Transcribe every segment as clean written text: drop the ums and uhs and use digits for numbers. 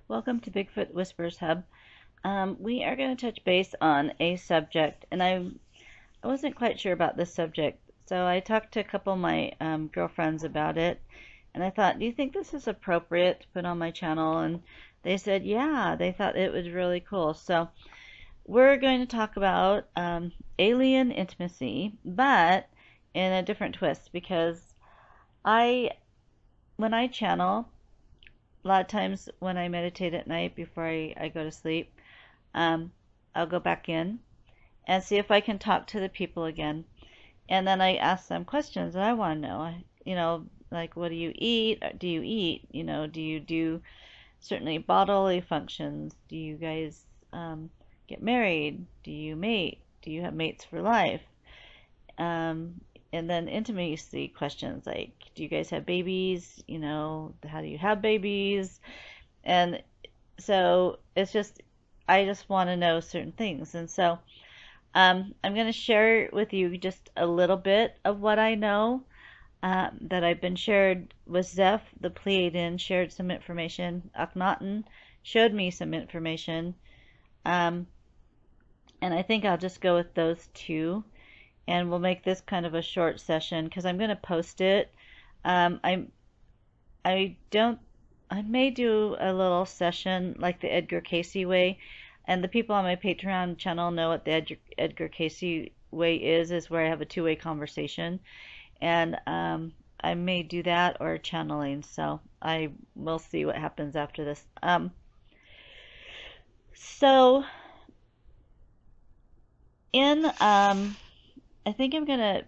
Welcome to Bigfoot Whispers Hub. We are going to touch base on a subject, and I wasn't quite sure about this subject, so I talked to a couple of my girlfriends about it, and I thought, do you think this is appropriate to put on my channel? And they said, yeah, they thought it was really cool. So we're going to talk about alien intimacy, but in a different twist, because I, when I channel, a lot of times when I meditate at night before I go to sleep, um, I'll go back in and see if I can talk to the people again. And then I ask them questions that I want to know. Like, what do you eat? Do you eat? Do you do certainly bodily functions? Do you guys get married? Do you mate? Do you have mates for life? Um, and then intimacy questions like, do you guys have babies? How do you have babies? And so it's just, I just want to know certain things. And so I'm going to share with you just a little bit of what I know that I've been shared with Zeph, the Plieadian, shared some information. Akhenaten showed me some information. Um, and I think I'll just go with those two. And we'll make this kind of a short session because I'm going to post it. Um, I I don't. I may do a little session like the Edgar Casey way, and the people on my Patreon channel know what the Edgar Casey way is where I have a two-way conversation, and I may do that or channeling. So I will see what happens after this. So in I think I'm gonna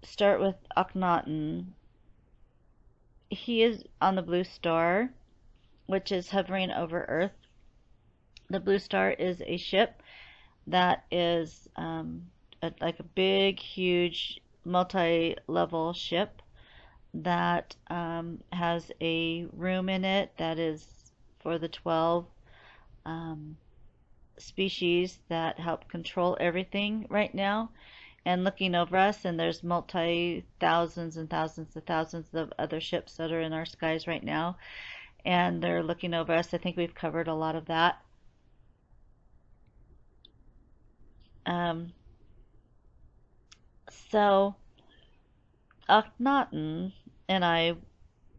start with Akhenaten. He is on the blue star, which is hovering over Earth. The blue star is a ship that is like a big, huge, multi-level ship that has a room in it that is for the 12 um, species that help control everything right now and looking over us, and there's multi thousands and thousands of thousands of other ships that are in our skies right now, and they're looking over us. I think we've covered a lot of that. Um, so Akhenaten and I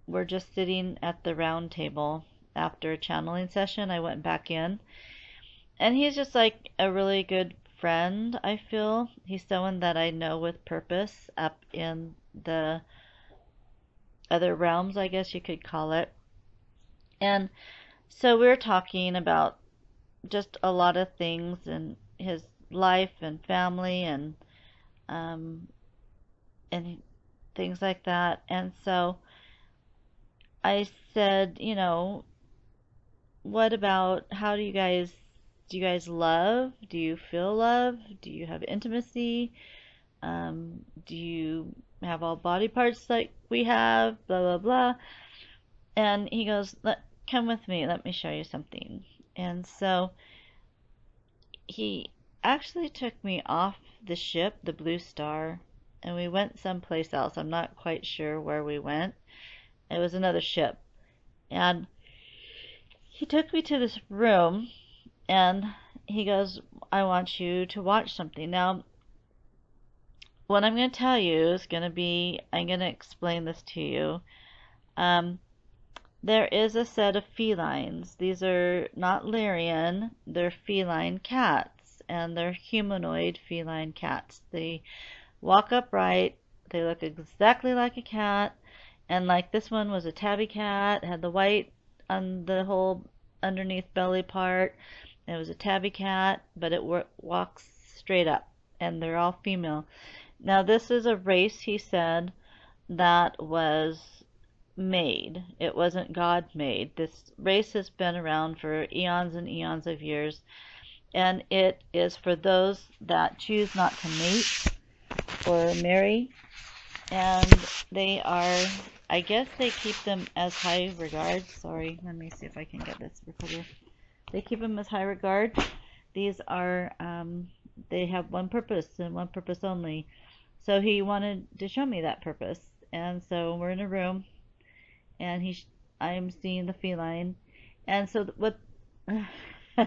were just sitting at the round table after a channeling session. I went back in, and he's just like a really good friend, I feel. He's someone that I know with purpose up in the other realms, I guess you could call it. And so we were talking about just a lot of things in his life and family um, and things like that. And so I said, what about how do you guys love? Do you feel love? Do you have intimacy? Do you have all body parts like we have? Blah, blah, blah. And he goes, come with me. Let me show you something. And so he actually took me off the ship, the Blue Star, and we went someplace else. I'm not quite sure where we went. It was another ship. And he took me to this room and he goes, I want you to watch something. Now, what I'm going to tell you is going to be, I'm going to explain this to you. Um, there is a set of felines. These are not Lyrian, they're feline cats, and they're humanoid feline cats. They walk upright, they look exactly like a cat, and like this one was a tabby cat, had the white on the whole underneath belly part. It was a tabby cat, but it walks straight up, and they're all female. Now, this is a race, he said, that was made. It wasn't God made. This race has been around for eons and eons of years, and it is for those that choose not to mate or marry, and they are, I guess they keep them as high regard. Sorry, let me see if I can get this recorder. They keep them as high regard. These are, they have one purpose and one purpose only. So he wanted to show me that purpose. And so we're in a room, and I'm seeing the feline, And so what I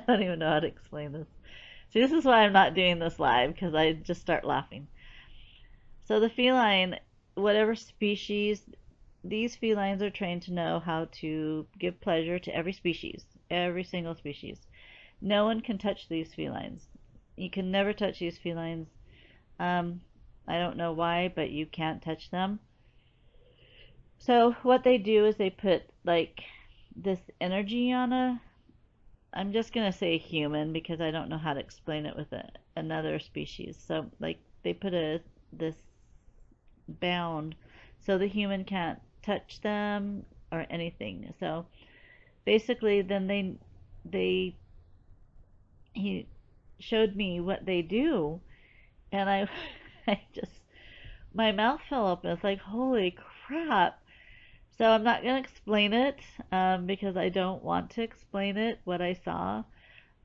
don't even know how to explain this. See, this is why I'm not doing this live because I just start laughing. So the feline, whatever species, these felines are trained to know how to give pleasure to every species, every single species. No one can touch these felines. You can never touch these felines. Um, I don't know why, but you can't touch them. So what they do is they put like this energy on a, I'm just gonna say human because I don't know how to explain it with another species. So like they put a this bound so the human can't touch them or anything. So basically, then they he showed me what they do, and I I just my mouth fell open. It's like holy crap. So I'm not gonna explain it because I don't want to explain it what I saw,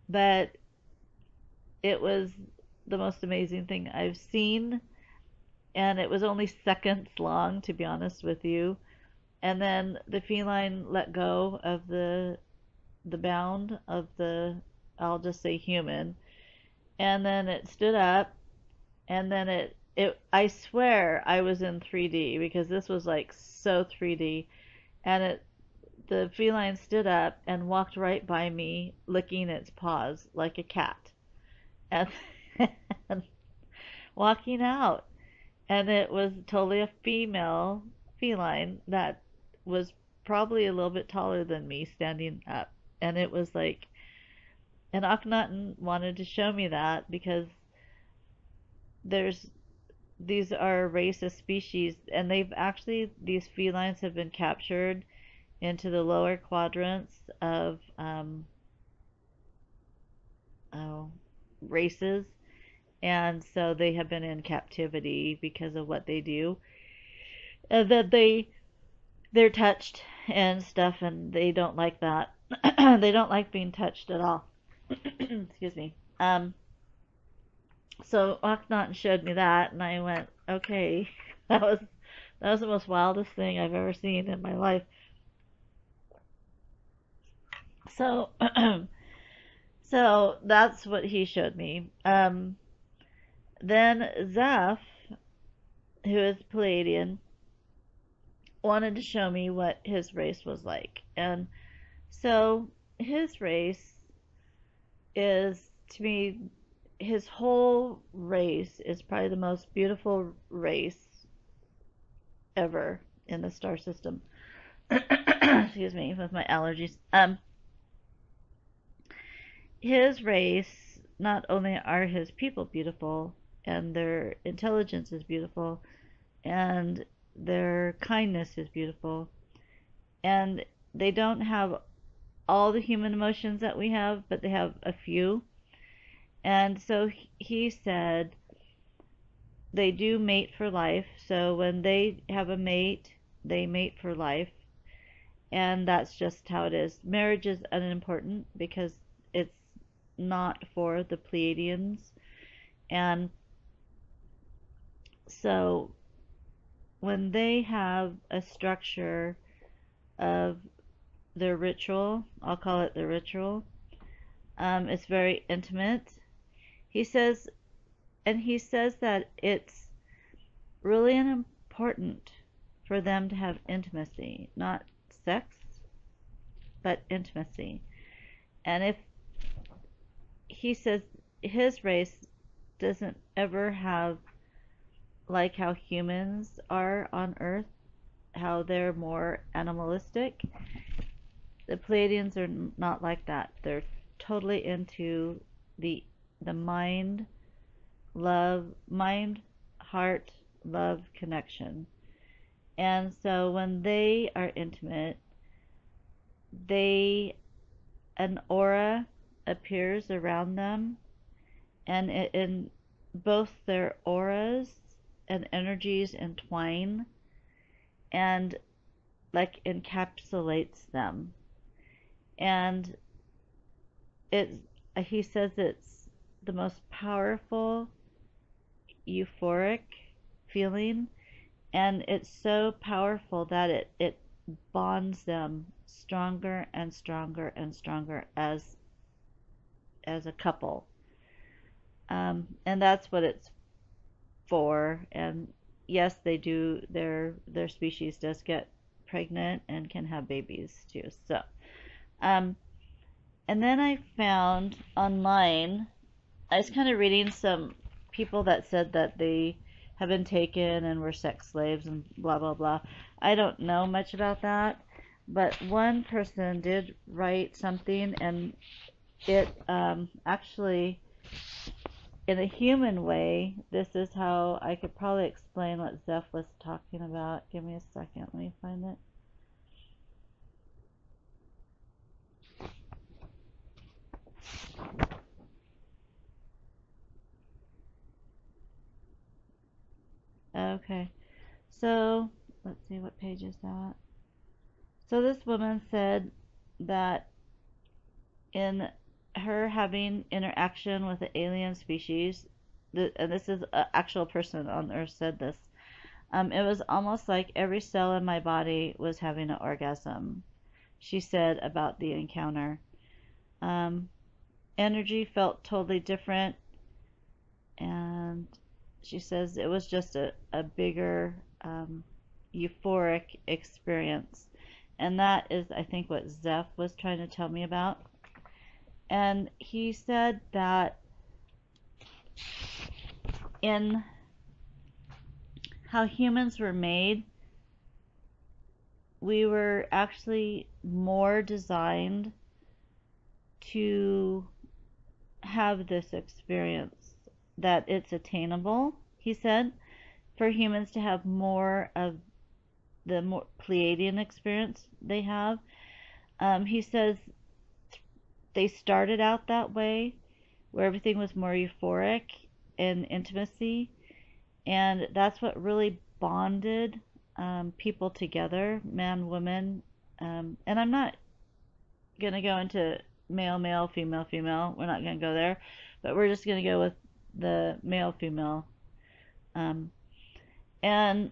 but it was the most amazing thing I've seen, and it was only seconds long, to be honest with you. And then the feline let go of the bound of the, I'll just say human, and then it stood up, and then it I swear I was in 3D because this was like so 3D, and the feline stood up and walked right by me, licking its paws like a cat, and, and walking out. And it was totally a female feline that was probably a little bit taller than me standing up. And it was like, and Akhenaten wanted to show me that because there's these are racist species, and they've actually these felines have been captured into the lower quadrants of oh, races, and so they have been in captivity because of what they do, and then they're touched and stuff, and they don't like that. They don't like being touched at all. Excuse me. So Akhenaten showed me that, and I went, okay, that was the most wildest thing I've ever seen in my life. So, so that's what he showed me. Then Zeph, who is Plieadian, wanted to show me what his race was like, and so his race is, to me, his whole race is probably the most beautiful race ever in the star system. Excuse me, with my allergies. His race, not only are his people beautiful, and their intelligence is beautiful, and their kindness is beautiful, and they don't have all the human emotions that we have, but they have a few. And so he said they do mate for life. So when they have a mate, they mate for life. And that's just how it is. Marriage is unimportant because it's not for the Plieadians. And so when they have a structure of their ritual, I'll call it the ritual, it's very intimate. He says, and he says that it's really important for them to have intimacy, not sex, but intimacy. And if he says his race doesn't ever have like how humans are on Earth, how they're more animalistic, the Pleiadians are not like that. They're totally into the the mind, heart, love connection. And so when they are intimate, they an aura appears around them, and in both their auras and energies entwine and like encapsulates them. And it he says it's the most powerful euphoric feeling, and it's so powerful that it bonds them stronger and stronger and stronger as a couple. And that's what it's for. And yes, they do. Their species does get pregnant and can have babies too. So, um, and then I found online. I was kind of reading some people that said that they have been taken and were sex slaves and blah blah blah. I don't know much about that, but one person did write something, and it actually, in a human way, this is how I could probably explain what Zeph was talking about. Give me a second, let me find it. Okay, so let's see, what page is that? So this woman said that in her having interaction with the alien species, and this is an actual person on Earth said this, it was almost like every cell in my body was having an orgasm, she said about the encounter. Um, Energy felt totally different, and she says it was just a bigger euphoric experience. And that is, I think, what Zeph was trying to tell me about. And he said that in how humans were made, we were actually more designed to have this experience, that it's attainable, he said, for humans to have more of the more Plieadian experience they have. He says they started out that way, where everything was more euphoric and intimacy, and that's what really bonded people together, man, woman. And I'm not going to go into male, male, female, female. We're not going to go there, but we're just going to go with the male, female. And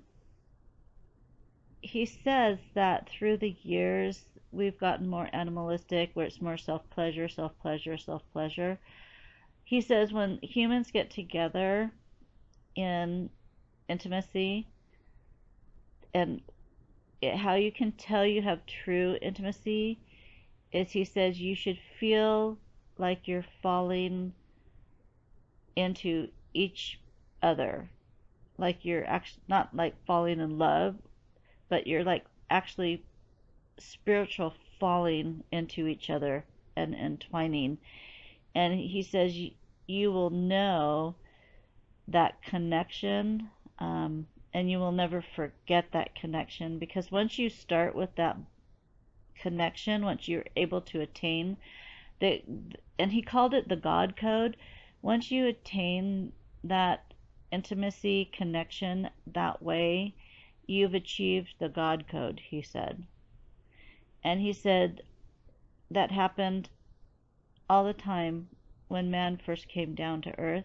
he says that through the years, we've gotten more animalistic, where it's more self pleasure, self pleasure, self pleasure. He says when humans get together in intimacy, and how you can tell you have true intimacy is, he says, you should feel like you're falling into each other, like you're actually not like falling in love, but you're like actually spiritual falling into each other and entwining. And he says you will know that connection, and you will never forget that connection, because once you start with that connection, once you're able to attain the, and he called it the God code, once you attain that intimacy connection that way, you've achieved the God code, he said. And he said that happened all the time when man first came down to earth.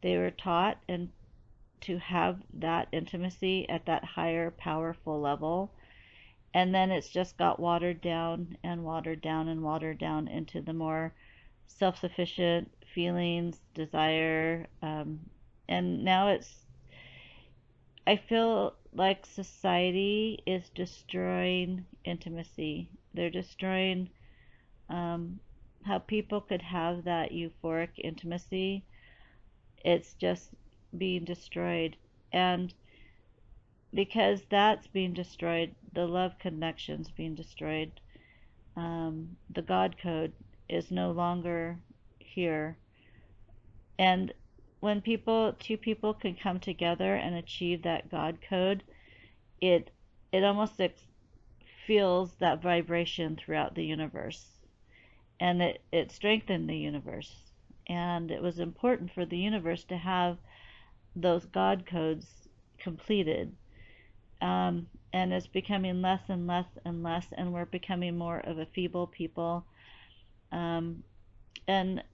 They were taught and to have that intimacy at that higher powerful level, and then it's just got watered down and watered down and watered down into the more self-sufficient feelings, desire, and now I feel like society is destroying intimacy. They're destroying how people could have that euphoric intimacy. It's just being destroyed. And because that's being destroyed, the love connection's being destroyed. The God code is no longer here. And when two people can come together and achieve that God code, it almost feels that vibration throughout the universe, and it strengthened the universe. And it was important for the universe to have those God codes completed. And it's becoming less and less and less, and we're becoming more of a feeble people. And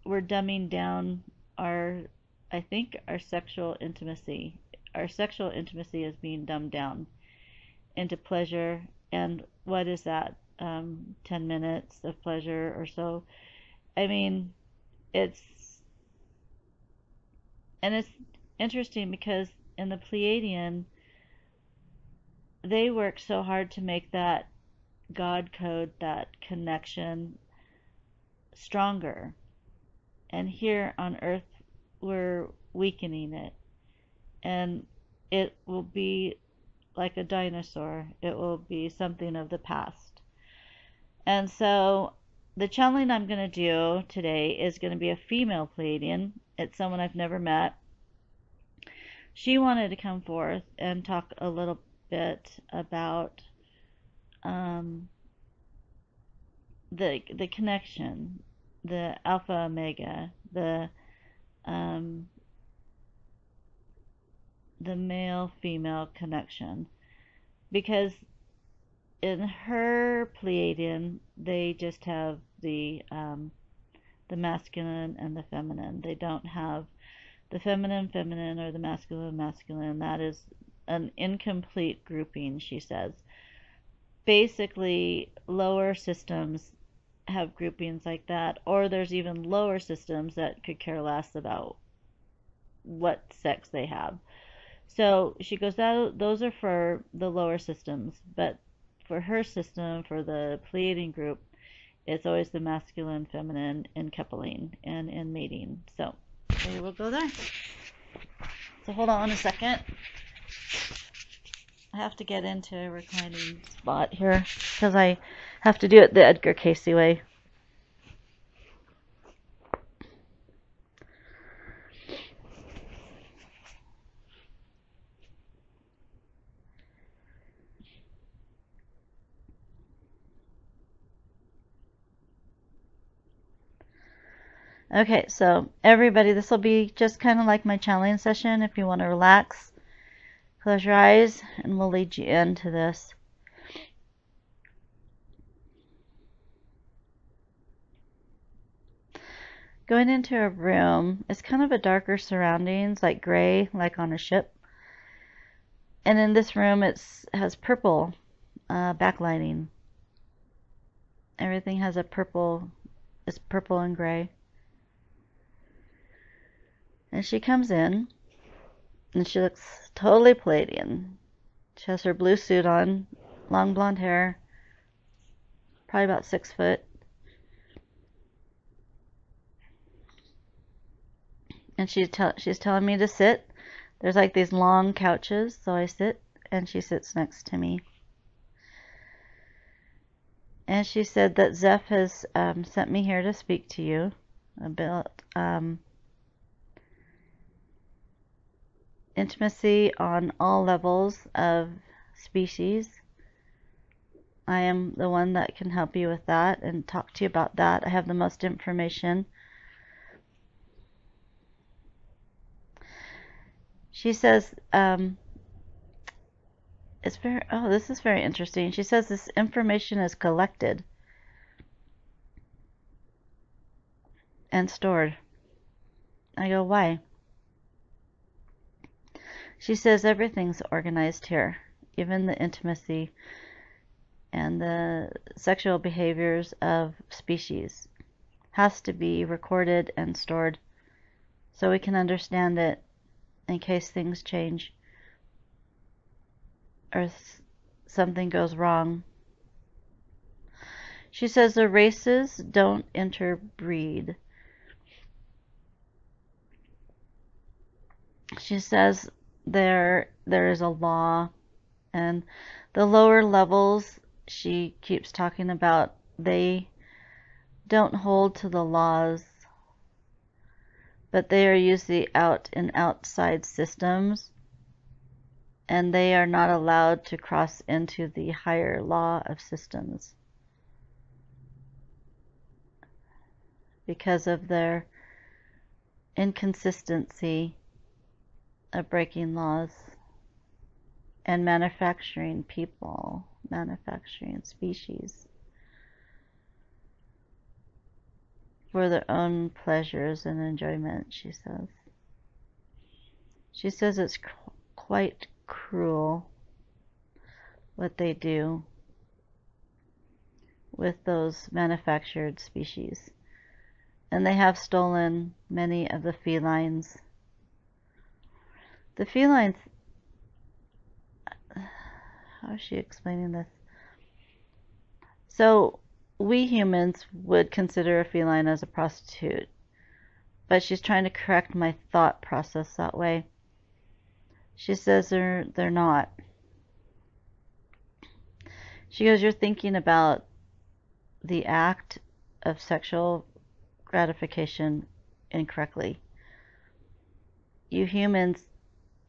we're dumbing down I think our sexual intimacy. Our sexual intimacy is being dumbed down into pleasure. And what is that? 10 minutes of pleasure or so. I mean, it's, and it's interesting because in the Plieadian, they work so hard to make that God code, that connection, stronger. And here on Earth, we're weakening it. And it will be like a dinosaur, it will be something of the past. And so the channeling I'm going to do today is going to be a female Plieadian. It's someone I've never met. She wanted to come forth and talk a little bit about the connection, the alpha omega, um, the male female connection, because in her Plieadian they just have the masculine and the feminine. They don't have the feminine or the masculine. That is an incomplete grouping, she says. Basically, lower systems have groupings like that, or there's even lower systems that could care less about what sex they have. So she goes, those are for the lower systems, but for her system, for the Pleiadian group, it's always the masculine, feminine in coupling and in mating. So we will go there. So hold on a second. I have to get into a reclining spot here because I have to do it the Edgar Casey way. Okay, so everybody, this will be just kind of like my channeling session. If you want to relax, close your eyes, and we'll lead you into this. Going into a room, it's kind of a darker surroundings, like gray, like on a ship. And in this room, it has purple backlighting. Everything has a purple, it's purple and gray. And she comes in, and she looks totally Plieadian. She has her blue suit on, long blonde hair, probably about 6 foot. And she's telling me to sit. There's like these long couches, so I sit, and she sits next to me. And she said that Zeph has sent me here to speak to you about intimacy on all levels of species. I am the one that can help you with that and talk to you about that. I have the most information. She says, this is very interesting. She says this information is collected and stored. I go, why? She says everything's organized here, even the intimacy and the sexual behaviors of species has to be recorded and stored so we can understand it in case things change or something goes wrong. She says the races don't interbreed. She says there is a law, and the lower levels she keeps talking about, they don't hold to the laws, but they are usually out in outside systems, and they are not allowed to cross into the higher law of systems because of their inconsistency of breaking laws and manufacturing people, manufacturing species for their own pleasures and enjoyment, she says. She says it's quite cruel what they do. with those manufactured species. And they have stolen many of the felines. The felines, how is she explaining this? So we humans would consider a feline as a prostitute, but she's trying to correct my thought process that way. She says they're not. She goes, you're thinking about the act of sexual gratification incorrectly. You humans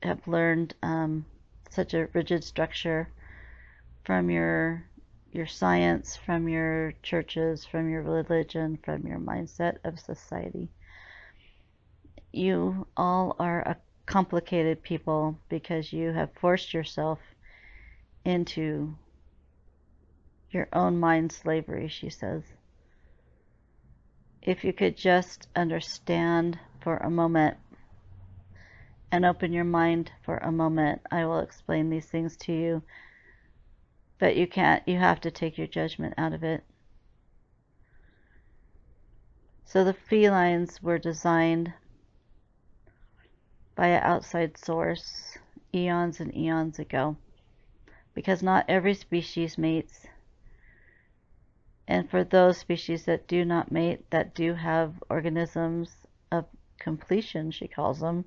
have learned such a rigid structure from your science, from your churches, from your religion, from your mindset of society. You all are a complicated people because you have forced yourself into your own mind slavery, she says. If you could just understand for a moment and open your mind for a moment, I will explain these things to you. But you can't, you have to take your judgment out of it. So the felines were designed by an outside source eons and eons ago, because not every species mates. And for those species that do not mate, that do have organisms of completion, she calls them,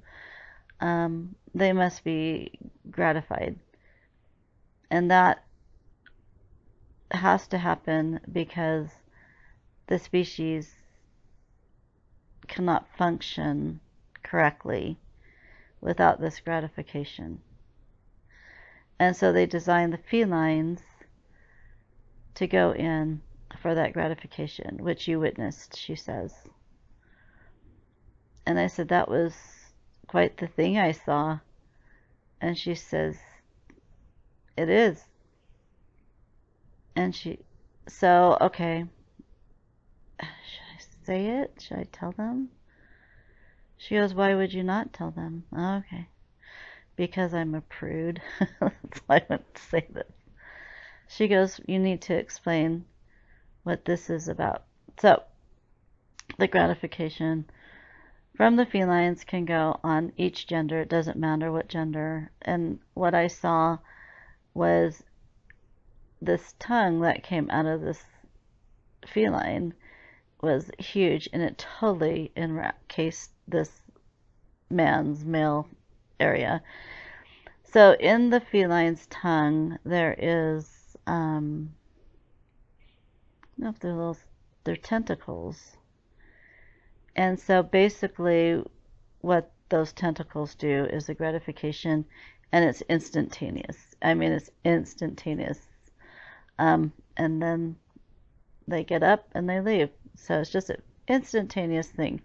they must be gratified. And that has to happen because the species cannot function correctly without this gratification. And so they designed the felines to go in for that gratification, which you witnessed, she says. And I said, that was quite the thing I saw. And she says, it is. And so, okay. Should I say it? Should I tell them? She goes, why would you not tell them? Oh, okay. Because I'm a prude. That's why I wouldn't say this. She goes, you need to explain what this is about. So, the gratification from the felines can go on each gender. It doesn't matter what gender. And what I saw was this tongue that came out of this feline was huge, and it totally encased this man's male area. So in the feline's tongue, there is, I don't know if they're tentacles. And so basically what those tentacles do is the gratification, and it's instantaneous. I mean, it's instantaneous. And then they get up and they leave. So it's just an instantaneous thing.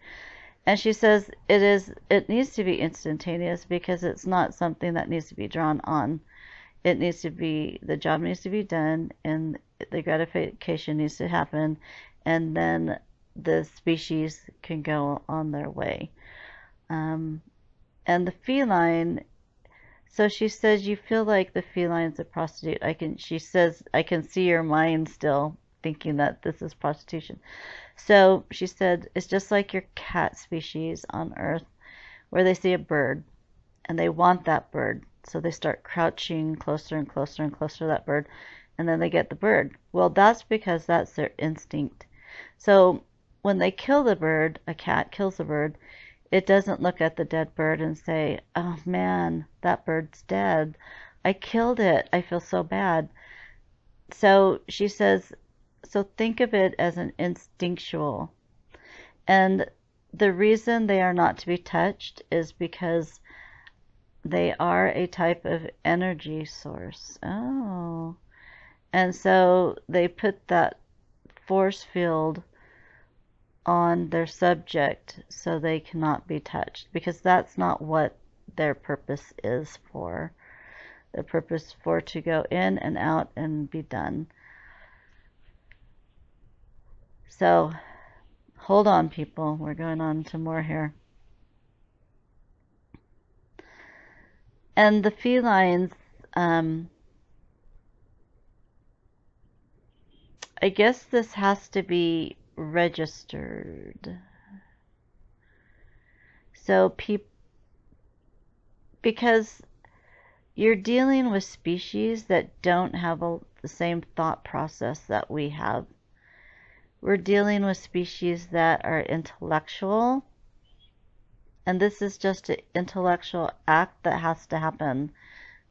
And she says it needs to be instantaneous because it's not something that needs to be drawn on. The job needs to be done, and the gratification needs to happen, and then the species can go on their way. And the feline, so she says, you feel like the feline's a prostitute. She says, I can see your mind still thinking that this is prostitution. So she said, it's just like your cat species on Earth, where they see a bird and they want that bird. So they start crouching closer and closer and closer to that bird, and then they get the bird. Well, that's because that's their instinct. So when they kill the bird, a cat kills the bird, it doesn't look at the dead bird and say, oh man, that bird's dead. I killed it. I feel so bad. So she says, so think of it as an instinctual. And the reason they are not to be touched is because they are a type of energy source. Oh. And so they put that force field on their subject so they cannot be touched, because that's not what their purpose is for. Their purpose for to go in and out and be done. So hold on, people. We're going on to more here. And the felines, I guess this has to be registered. So because you're dealing with species that don't have the same thought process that we have. We're dealing with species that are intellectual, and this is just an intellectual act that has to happen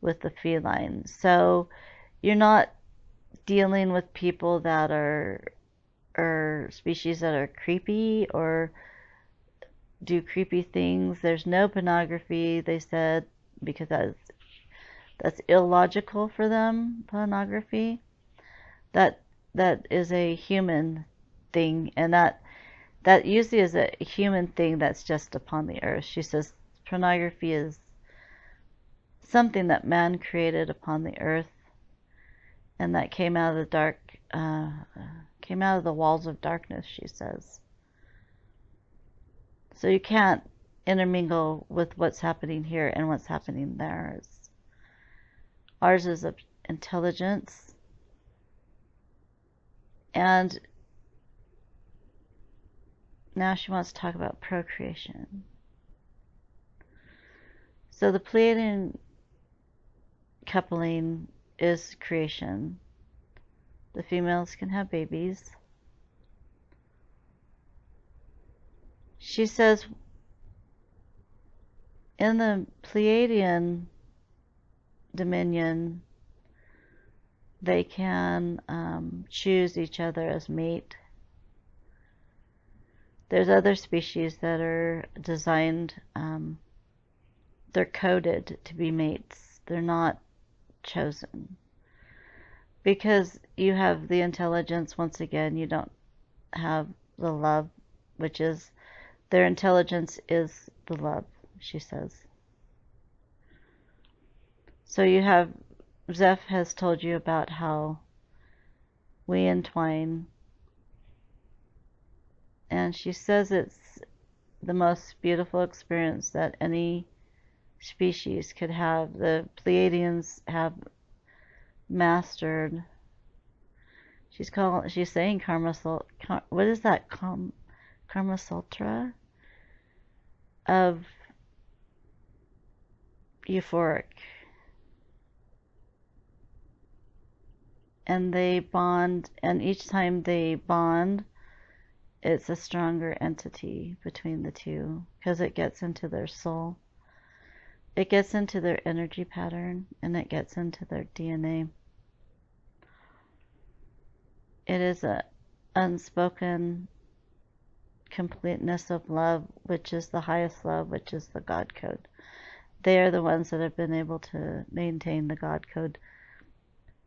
with the feline. So you're not dealing with people that are or species that are creepy or do creepy things. There's no pornography, they said, because that's illogical for them, pornography. That that is a human thing, and that usually is a human thing that's just upon the earth. She says pornography is something that man created upon the earth, and that came out of the came out of the walls of darkness, she says. So you can't intermingle with what's happening here and what's happening there. Ours is of intelligence, and now she wants to talk about procreation. So the Plieadian coupling is creation. The females can have babies. She says in the Plieadian dominion, they can choose each other as mate. There's other species that are designed, they're coded to be mates. They're not chosen. Because you have the intelligence, once again, you don't have the love, which is, their intelligence is the love, she says. So you have, Zeph has told you about how we entwine, and she says it's the most beautiful experience that any species could have. The Plieadians have mastered. She's saying what is that? Karma Sutra of euphoric. And they bond, and each time they bond, it's a stronger entity between the two because it gets into their soul. It gets into their energy pattern, and it gets into their DNA. It is an unspoken completeness of love, which is the highest love, which is the God code. They are the ones that have been able to maintain the God code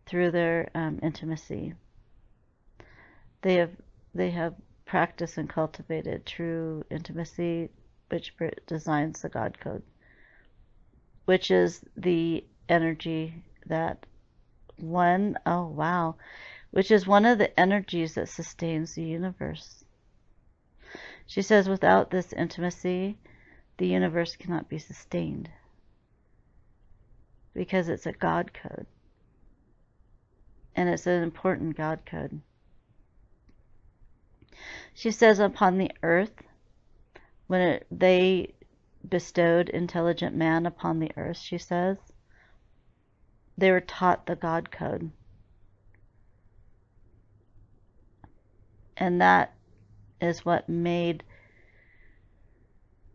through their intimacy. They have practiced and cultivated true intimacy, which designs the God code, which is the energy that which is one of the energies that sustains the universe. She says without this intimacy, the universe cannot be sustained because it's a God code. And it's an important God code. She says upon the earth, when they bestowed intelligent man upon the earth, she says, they were taught the God code. And that is what made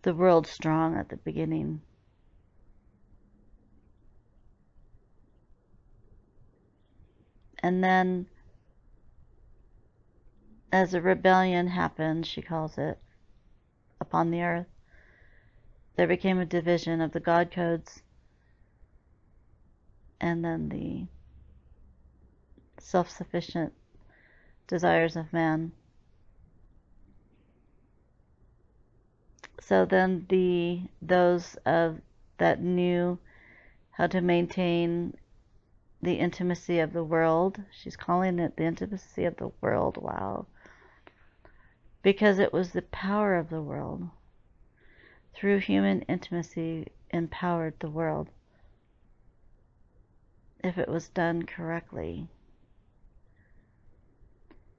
the world strong at the beginning. And then, as a rebellion happened, she calls it, upon the earth, there became a division of the God codes and then the self-sufficient desires of man. So then those that knew how to maintain the intimacy of the world, she's calling it the intimacy of the world, wow. Because it was the power of the world. Through human intimacy empowered the world. If it was done correctly.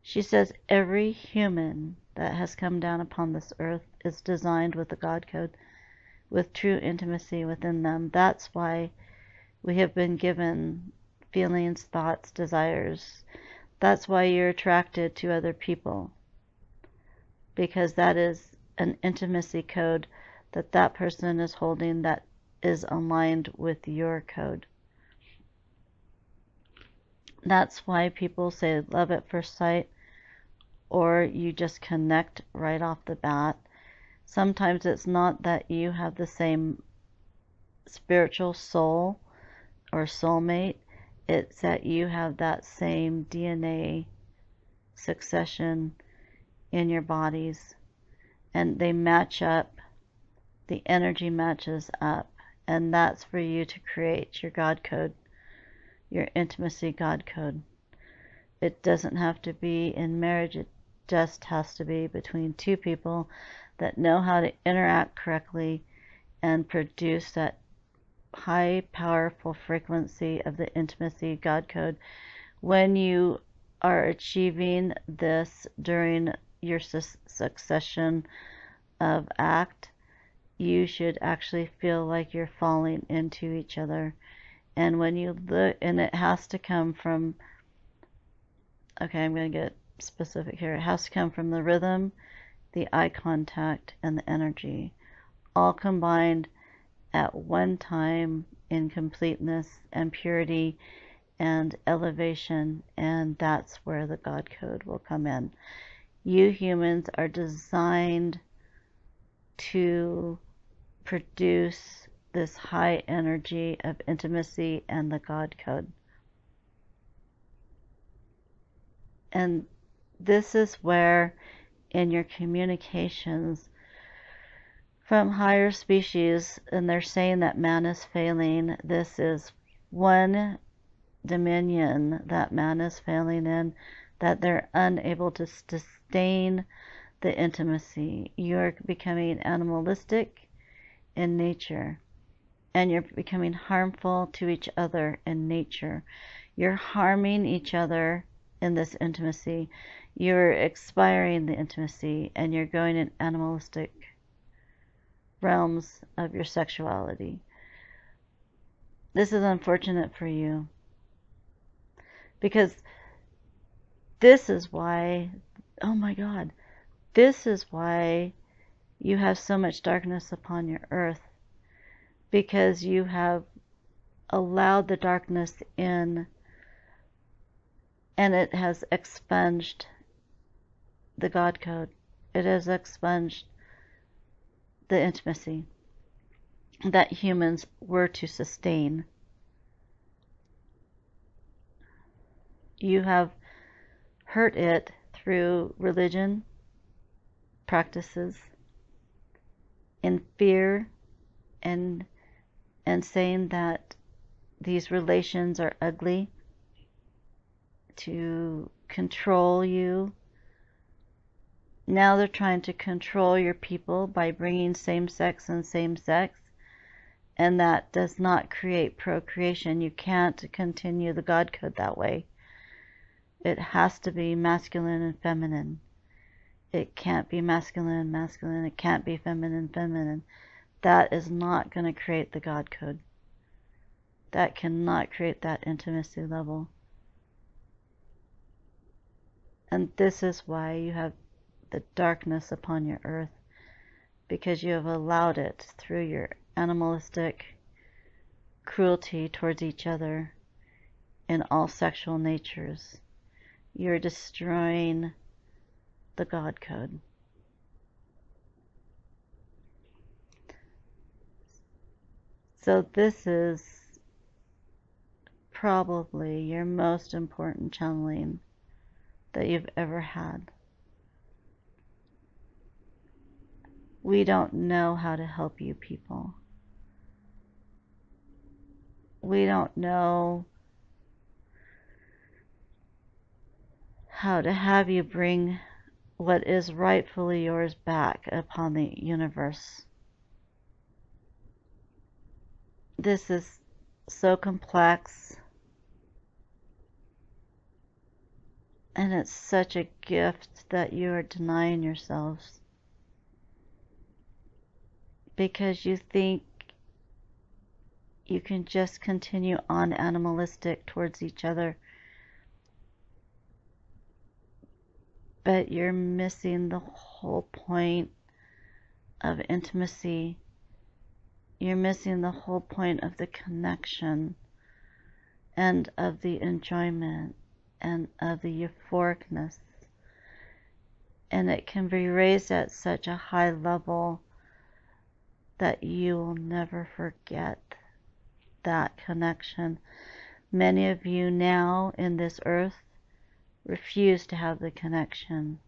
She says every human that has come down upon this earth is designed with the God code, with true intimacy within them. That's why we have been given feelings, thoughts, desires. That's why you're attracted to other people, because that is an intimacy code that that person is holding that is aligned with your code. That's why people say love at first sight, or you just connect right off the bat. Sometimes it's not that you have the same spiritual soul or soulmate, it's that you have that same DNA succession in your bodies, and they match up, the energy matches up, and that's for you to create your God code, your intimacy God code. It doesn't have to be in marriage, it just has to be between two people that know how to interact correctly and produce that high powerful frequency of the intimacy God code. When you are achieving this during your succession of act, you should actually feel like you're falling into each other. And when you look, and it has to come from, okay, I'm going to get specific here. It has to come from the rhythm, the eye contact, and the energy, all combined at one time in completeness and purity and elevation, and that's where the God code will come in. You humans are designed to produce this high energy of intimacy and the God code. And this is where in your communications from higher species, and they're saying that man is failing, this is one dominion that man is failing in, that they're unable to sustain the intimacy. You're becoming animalistic in nature, and you're becoming harmful to each other in nature. You're harming each other in this intimacy. You're expiring the intimacy, and you're going in animalistic realms of your sexuality. This is unfortunate for you, because this is why, oh my God, this is why you have so much darkness upon your earth, because you have allowed the darkness in, and it has expunged the God code. It has expunged the intimacy that humans were to sustain. You have hurt it through religion, practices, in fear, and saying that these relations are ugly, to control you. Now they're trying to control your people by bringing same-sex and same-sex, and that does not create procreation. You can't continue the God code that way. It has to be masculine and feminine. It can't be masculine and masculine. It can't be feminine and feminine. That is not going to create the God code. That cannot create that intimacy level. And this is why you have the darkness upon your earth, because you have allowed it through your animalistic cruelty towards each other in all sexual natures. You're destroying the God code. So this is probably your most important channeling that you've ever had. We don't know how to help you people. We don't know how to have you bring what is rightfully yours back upon the universe. This is so complex And it's such a gift that you are denying yourselves because you think you can just continue on animalistic towards each other. But you're missing the whole point of intimacy. You're missing the whole point of the connection and of the enjoyment and of the euphoricness. And it can be raised at such a high level that you will never forget that connection. Many of you now in this earth refuse to have the connection.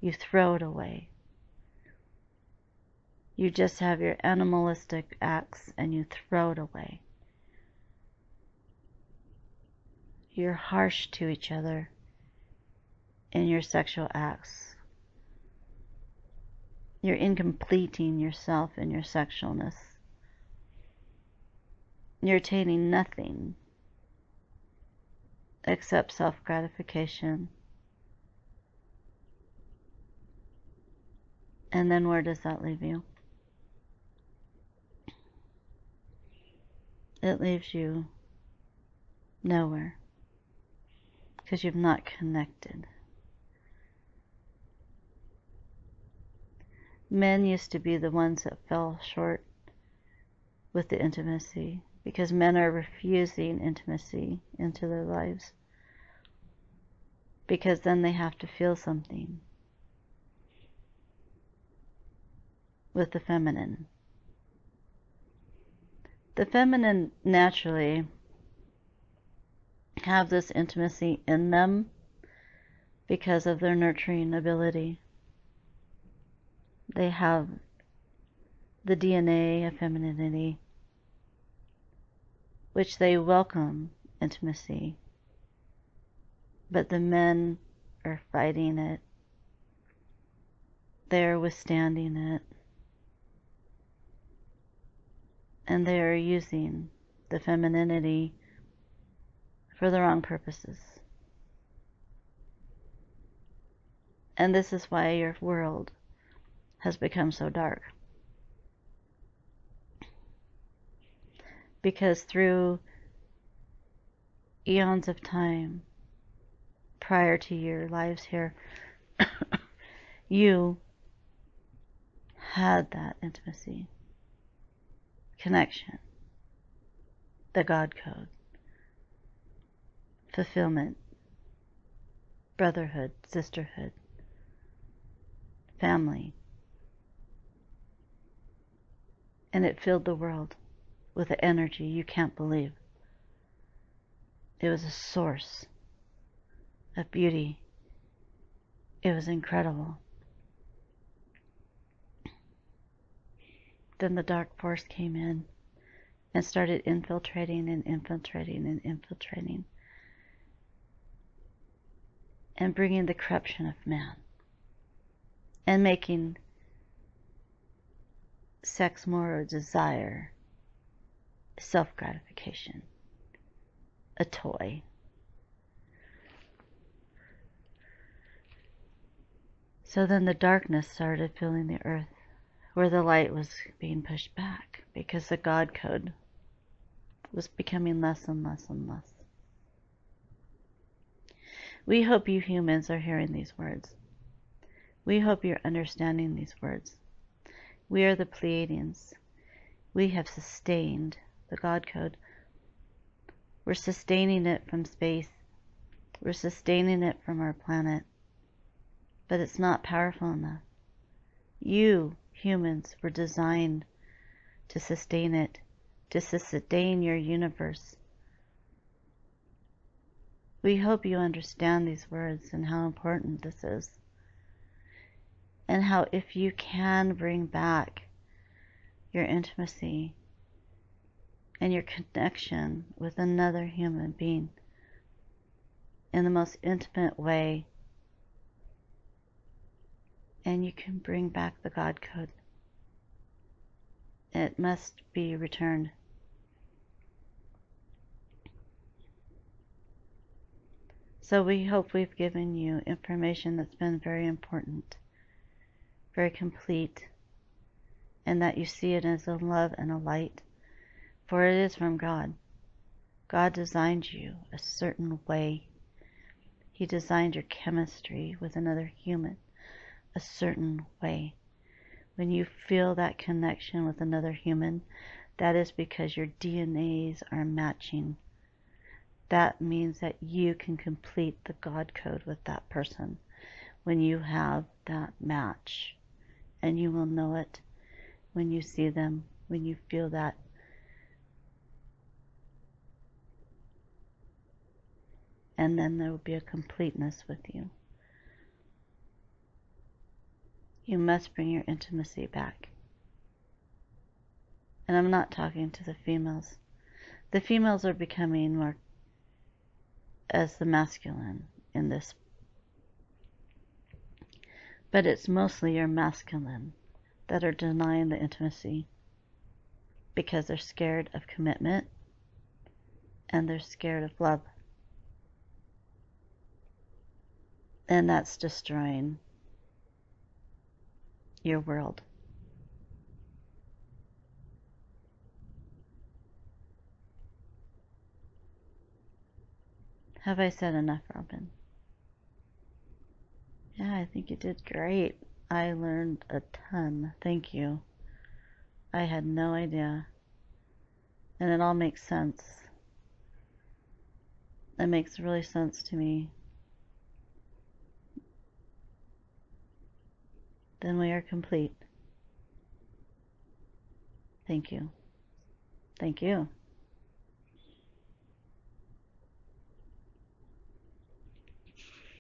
You throw it away. You just have your animalistic acts and you throw it away. You're harsh to each other in your sexual acts. You're incompleting yourself in your sexualness. You're attaining nothing except self-gratification. And then where does that leave you? It leaves you nowhere because you've not connected. Men used to be the ones that fell short with the intimacy because men are refusing intimacy into their lives because then they have to feel something with the feminine. The feminine naturally have this intimacy in them because of their nurturing ability. They have the DNA of femininity, which they welcome intimacy, but the men are fighting it. They're withstanding it. And they are using the femininity for the wrong purposes. And this is why your world has become so dark. Because through eons of time prior to your lives here, you had that intimacy, connection, the God code, fulfillment, brotherhood, sisterhood, family. And it filled the world with an energy you can't believe. It was a source of beauty. It was incredible. Then the dark force came in and started infiltrating and infiltrating and infiltrating and bringing the corruption of man and making sex more a desire, self-gratification, a toy. So then the darkness started filling the earth where the light was being pushed back because the God code was becoming less and less and less. We hope you humans are hearing these words. We hope you're understanding these words. We are the Plieadians. We have sustained the God code. We're sustaining it from space. We're sustaining it from our planet. But it's not powerful enough. You, humans, were designed to sustain it, to sustain your universe. We hope you understand these words and how important this is. And how if you can bring back your intimacy and your connection with another human being in the most intimate way, and you can bring back the God code, it must be returned. So we hope we've given you information that's been very important, very complete, and that you see it as a love and a light, for it is from God. God designed you a certain way. He designed your chemistry with another human a certain way. When you feel that connection with another human, that is because your DNAs are matching. That means that you can complete the God code with that person when you have that match. And you will know it when you see them, when you feel that. And then there will be a completeness with you. You must bring your intimacy back. And I'm not talking to the females. The females are becoming more as the masculine in this. But it's mostly your masculine that are denying the intimacy because they're scared of commitment and they're scared of love. And that's destroying your world. Have I said enough, Robin? Yeah, I think you did great. I learned a ton. Thank you. I had no idea. And it all makes sense. It makes really sense to me. Then we are complete. Thank you. Thank you.